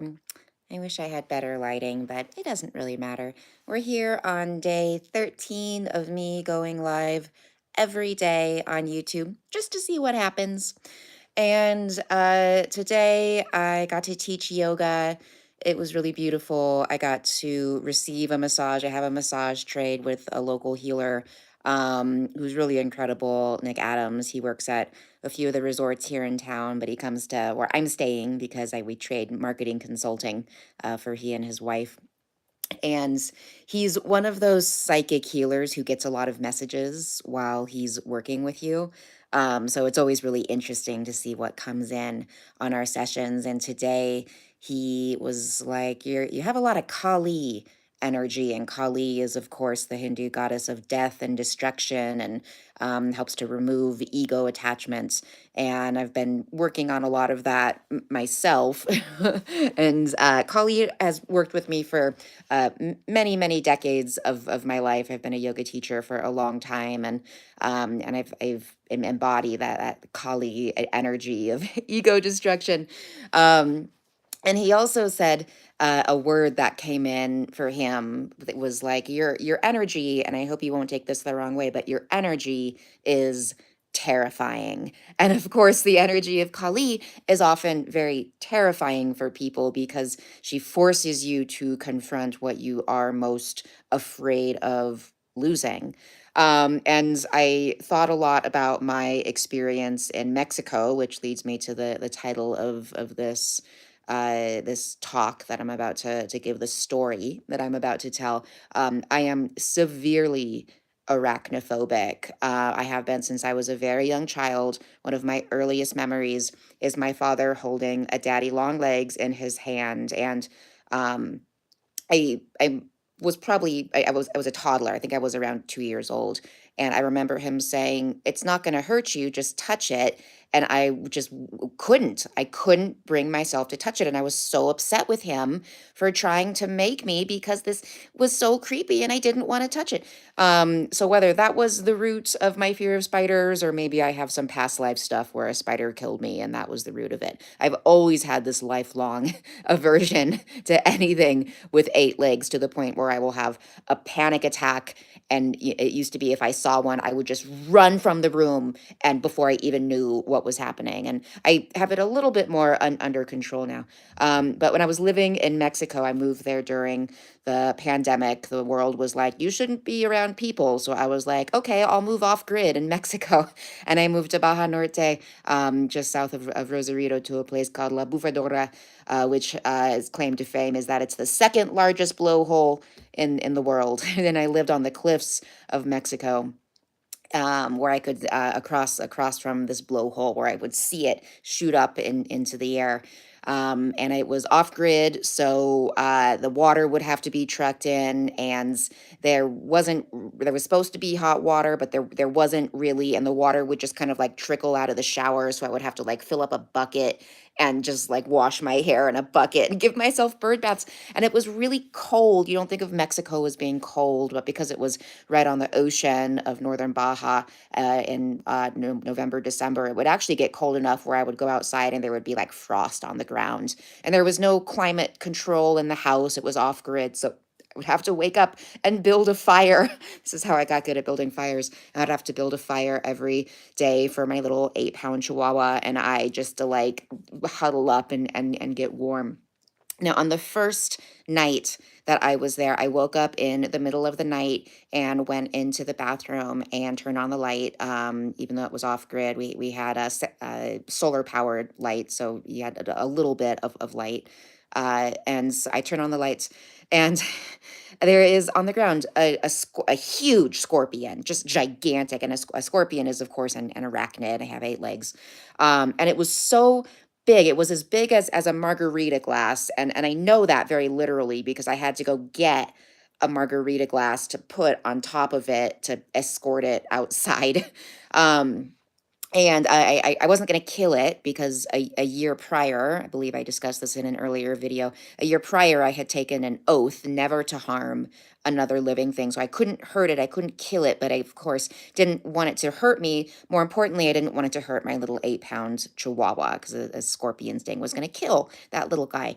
Mm, I wish I had better lighting, but it doesn't really matter. We're here on day 13 of me going live every day on YouTube just to see what happens. And today I got to teach yoga. It was really beautiful. I got to receive a massage. I have a massage trade with a local healer who's really incredible, Nick Adams. He works at a few of the resorts here in town, but he comes to where I'm staying because we trade marketing consulting for he and his wife. And he's one of those psychic healers who gets a lot of messages while he's working with you. So it's always really interesting to see what comes in on our sessions. And today he was like, you have a lot of Kali energy. And Kali is, of course, the Hindu goddess of death and destruction and helps to remove ego attachments. And I've been working on a lot of that myself. And Kali has worked with me for many decades of my life. I've been a yoga teacher for a long time, and I've embodied that Kali energy of ego destruction. Um, and he also said a word that came in for him that was like your energy, and I hope you won't take this the wrong way, but your energy is terrifying. And of course, the energy of Kali is often very terrifying for people because she forces you to confront what you are most afraid of losing. And I thought a lot about my experience in Mexico, which leads me to the title of this talk that I'm about to give, the story that I'm about to tell. I am severely arachnophobic. I have been since I was a very young child. One of my earliest memories is my father holding a daddy long legs in his hand, and um, I was probably I was a toddler. I think I was around 2 years old, and I remember him saying, "It's not going to hurt you. Just touch it." And I just couldn't. I couldn't bring myself to touch it, and I was so upset with him for trying to make me because this was so creepy, and I didn't want to touch it. So whether that was the root of my fear of spiders, or maybe I have some past life stuff where a spider killed me, and that was the root of it. I've always had this lifelong aversion to anything with 8 legs to the point where I will have a panic attack, and it used to be if I saw one, I would just run from the room and before I even knew what was happening, and I have it a little bit more under control now. But when I was living in Mexico, I moved there during the pandemic. The world was like, "You shouldn't be around people," so I was like, "Okay, I'll move off grid in Mexico," and I moved to Baja Norte, just south of Rosarito, to a place called La Bufadora, which is claim to fame is that it's the second largest blowhole in the world. And I lived on the cliffs of Mexico, where I could across from this blowhole where I would see it shoot up into the air. And it was off grid, so the water would have to be trucked in, and there was supposed to be hot water, but there wasn't really, and the water would just kind of like trickle out of the shower, so I would have to like fill up a bucket and just like wash my hair in a bucket and give myself bird baths. And it was really cold. You don't think of Mexico as being cold, but because it was right on the ocean of northern Baja in November, December, it would actually get cold enough where I would go outside and there would be like frost on the ground. And there was no climate control in the house, it was off grid. So I would have to wake up and build a fire. This is how I got good at building fires. I'd have to build a fire every day for my little 8-pound chihuahua, and I just to like huddle up and get warm. Now, on the first night that I was there, I woke up in the middle of the night and went into the bathroom and turned on the light. Even though it was off grid, we had a solar powered light, so you had a little bit of light. And so I turned on the lights, and there is on the ground a huge scorpion, just gigantic. And a scorpion is, of course, an arachnid. I have 8 legs. And it was so big. It was as big as a margarita glass, and I know that very literally because I had to go get a margarita glass to put on top of it to escort it outside. Um, And I wasn't going to kill it because a year prior, I believe I discussed this in an earlier video, a year prior, I had taken an oath never to harm another living thing. So I couldn't hurt it, I couldn't kill it, but I, of course, didn't want it to hurt me. More importantly, I didn't want it to hurt my little 8-pound chihuahua because a scorpion sting was going to kill that little guy.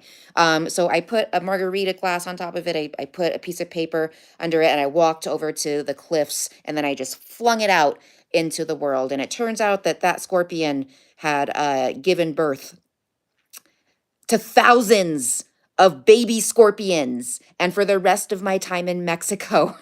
So I put a margarita glass on top of it. I put a piece of paper under it, and I walked over to the cliffs, and then I just flung it out into the world. And it turns out that that scorpion had given birth to thousands of baby scorpions. And for the rest of my time in Mexico,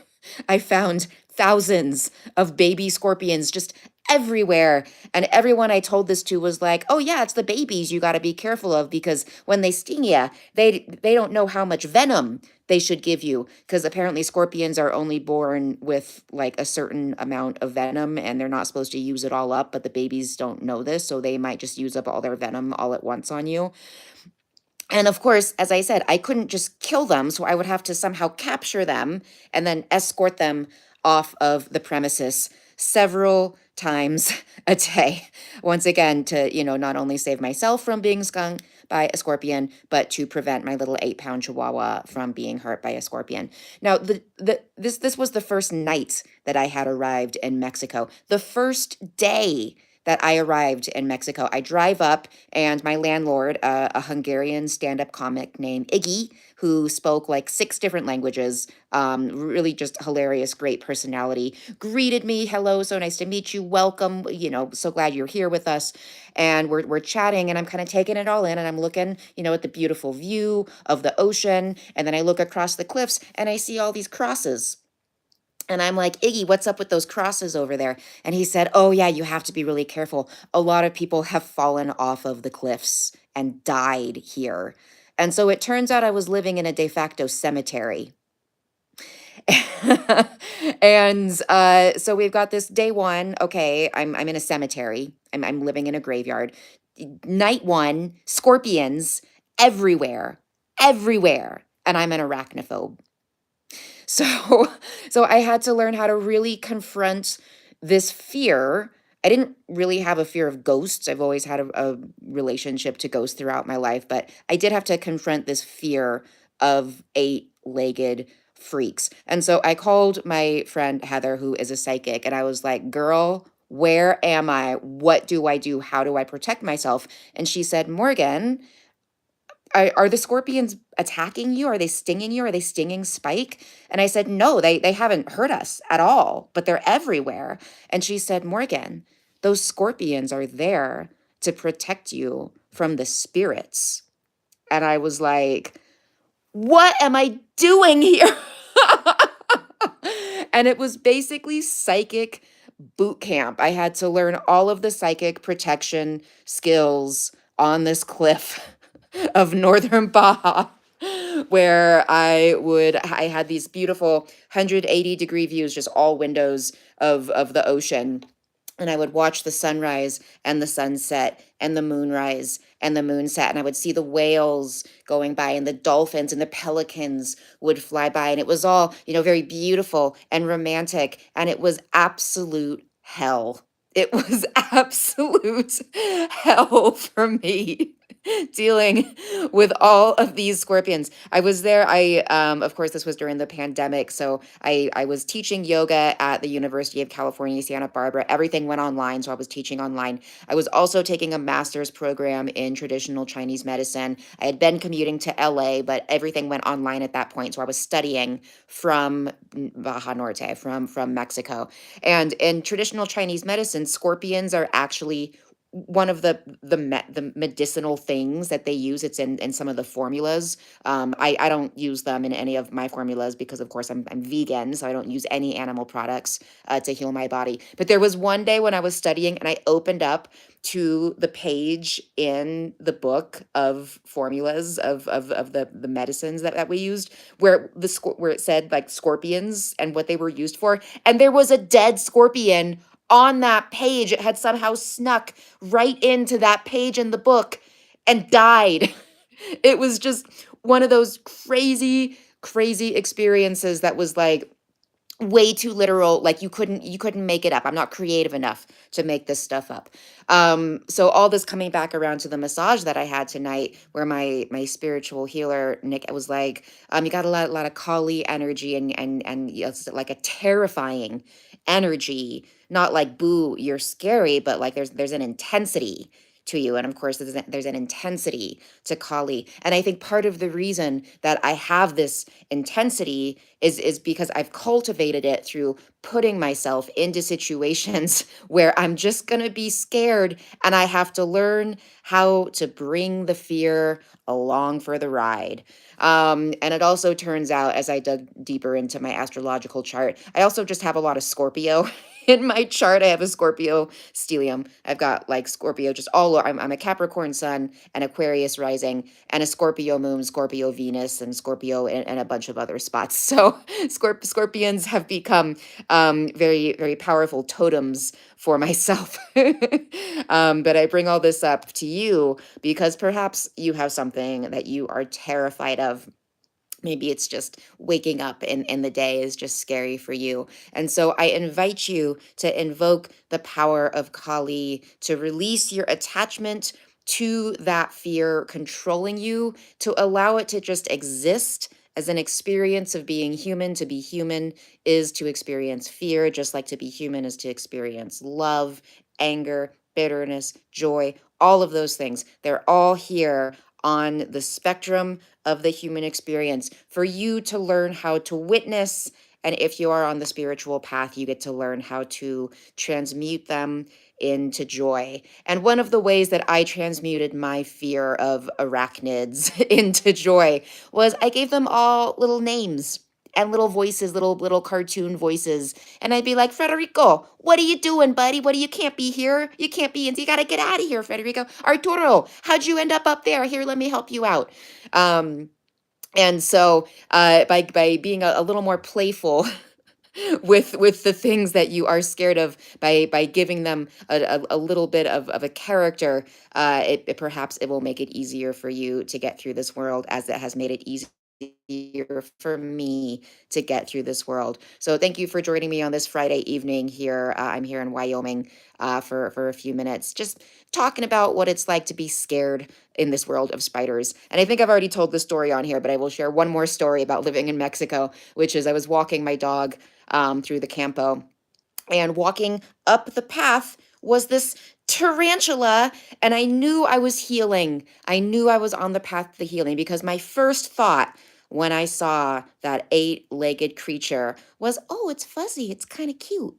I found thousands of baby scorpions just everywhere. And everyone I told this to was like, "Oh yeah, it's the babies you got to be careful of because when they sting you, they don't know how much venom they should give you because apparently scorpions are only born with like a certain amount of venom and they're not supposed to use it all up, but the babies don't know this, so they might just use up all their venom all at once on you." And of course, as I said, I couldn't just kill them, so I would have to somehow capture them and then escort them off of the premises several times a day. Once again, to, not only save myself from being stung by a scorpion, but to prevent my little 8-pound chihuahua from being hurt by a scorpion. Now, this was the first night that I had arrived in Mexico. The first day that I arrived in Mexico, I drive up, and my landlord, a Hungarian stand-up comic named Iggy, who spoke like 6 different languages, really just hilarious, great personality, greeted me. "Hello, so nice to meet you. Welcome. So glad you're here with us." And we're chatting, and I'm kind of taking it all in, and I'm looking, at the beautiful view of the ocean, and then I look across the cliffs, and I see all these crosses. And I'm like, "Iggy, what's up with those crosses over there?" And he said, "Oh, yeah, you have to be really careful. A lot of people have fallen off of the cliffs and died here." And so it turns out I was living in a de facto cemetery. And so we've got this day one. Okay, I'm in a cemetery. I'm living in a graveyard. Night one, scorpions everywhere, everywhere. And I'm an arachnophobe. So so I had to learn how to really confront this fear. I didn't really have a fear of ghosts. I've always had a relationship to ghosts throughout my life, but I did have to confront this fear of eight-legged freaks. And so I called my friend Heather, who is a psychic, and I was like, "Girl, where am I? What do I do? How do I protect myself?" And she said, "Morgan, are the scorpions attacking you? Are they stinging you? Are they stinging Spike?" And I said, "No, they haven't hurt us at all, but they're everywhere." And she said, "Morgan, those scorpions are there to protect you from the spirits." And I was like, "What am I doing here?" And it was basically psychic boot camp. I had to learn all of the psychic protection skills on this cliff of northern Baja, where I had these beautiful 180-degree views, just all windows of the ocean. And I would watch the sunrise and the sunset and the moonrise and the moonset. And I would see the whales going by and the dolphins and the pelicans would fly by. And it was all, very beautiful and romantic. And it was absolute hell. It was absolute hell for me dealing with all of these scorpions. I was there. Of course, this was during the pandemic. So I was teaching yoga at the University of California, Santa Barbara. Everything went online. So I was teaching online. I was also taking a master's program in traditional Chinese medicine. I had been commuting to LA, but everything went online at that point. So I was studying from Baja Norte, from Mexico. And in traditional Chinese medicine, scorpions are actually one of the medicinal things that they use. It's in some of the formulas. I don't use them in any of my formulas because, of course, I'm vegan, so I don't use any animal products to heal my body. But there was one day when I was studying and I opened up to the page in the book of formulas of the medicines that we used, where where it said like scorpions and what they were used for, and there was a dead scorpion on that page. It had somehow snuck right into that page in the book and died. It was just one of those crazy, crazy experiences that was like, way too literal, like you couldn't make it up. I'm not creative enough to make this stuff up. So all this coming back around to the massage that I had tonight, where my spiritual healer Nick was like, you got a lot of Kali energy, and it's like a terrifying energy, not like boo you're scary, but like there's an intensity to you. And of course there's an intensity to Kali, and I think part of the reason that I have this intensity is because I've cultivated it through putting myself into situations where I'm just going to be scared, and I have to learn how to bring the fear along for the ride. And it also turns out, as I dug deeper into my astrological chart, I also just have a lot of Scorpio in my chart. I have a Scorpio stellium. I've got like Scorpio just I'm a Capricorn sun and Aquarius rising, and a Scorpio moon, Scorpio Venus, and Scorpio, and a bunch of other spots. So scorpions have become very, very powerful totems for myself. But I bring all this up to you because perhaps you have something that you are terrified of. Maybe it's just waking up in the day is just scary for you. And so I invite you to invoke the power of Kali to release your attachment to that fear controlling you, to allow it to just exist as an experience of being human. To be human is to experience fear, just like to be human is to experience love, anger, bitterness, joy, all of those things. They're all here on the spectrum of the human experience for you to learn how to witness. And if you are on the spiritual path, you get to learn how to transmute them into joy. And one of the ways that I transmuted my fear of arachnids into joy was I gave them all little names and little voices, little cartoon voices. And I'd be like, Federico, what are you doing, buddy? What, you can't be here. You can't be in. You got to get out of here, Federico. Arturo, how'd you end up there? Here, let me help you out. Um, and so by being a little more playful with the things that you are scared of, by giving them a little bit of a character, perhaps it will make it easier for you to get through this world, as it has made it easier for me to get through this world. So thank you for joining me on this Friday evening here. I'm here in Wyoming for a few minutes, just talking about what it's like to be scared in this world of spiders. And I think I've already told this story on here, but I will share one more story about living in Mexico, which is I was walking my dog through the campo, and walking up the path was this tarantula, and I knew I was healing. I knew I was on the path to healing, because my first thought when I saw that eight-legged creature was, oh, it's fuzzy, it's kind of cute.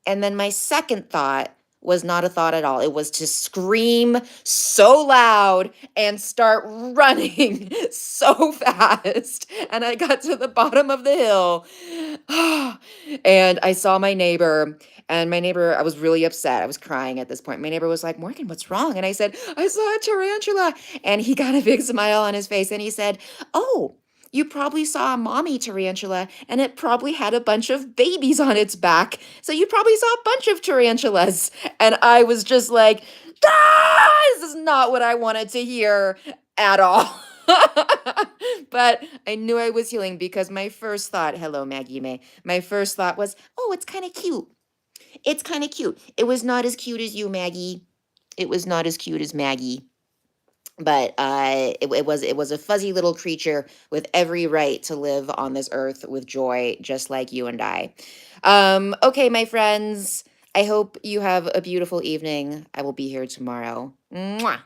And then my second thought was not a thought at all. It was to scream so loud and start running so fast. And I got to the bottom of the hill and I saw my neighbor. And my neighbor, I was really upset. I was crying at this point. My neighbor was like, Morgan, what's wrong? And I said, I saw a tarantula. And he got a big smile on his face and he said, oh, you probably saw a mommy tarantula, and it probably had a bunch of babies on its back. So you probably saw a bunch of tarantulas. And I was just like, this is not what I wanted to hear at all. But I knew I was healing, because my first thought, hello, Maggie May, my first thought was, oh, it's kind of cute. It's kind of cute. It was not as cute as you, Maggie. It was not as cute as Maggie, but it was a fuzzy little creature with every right to live on this earth with joy, just like you and I. Okay, my friends, I hope you have a beautiful evening. I will be here tomorrow. Mwah.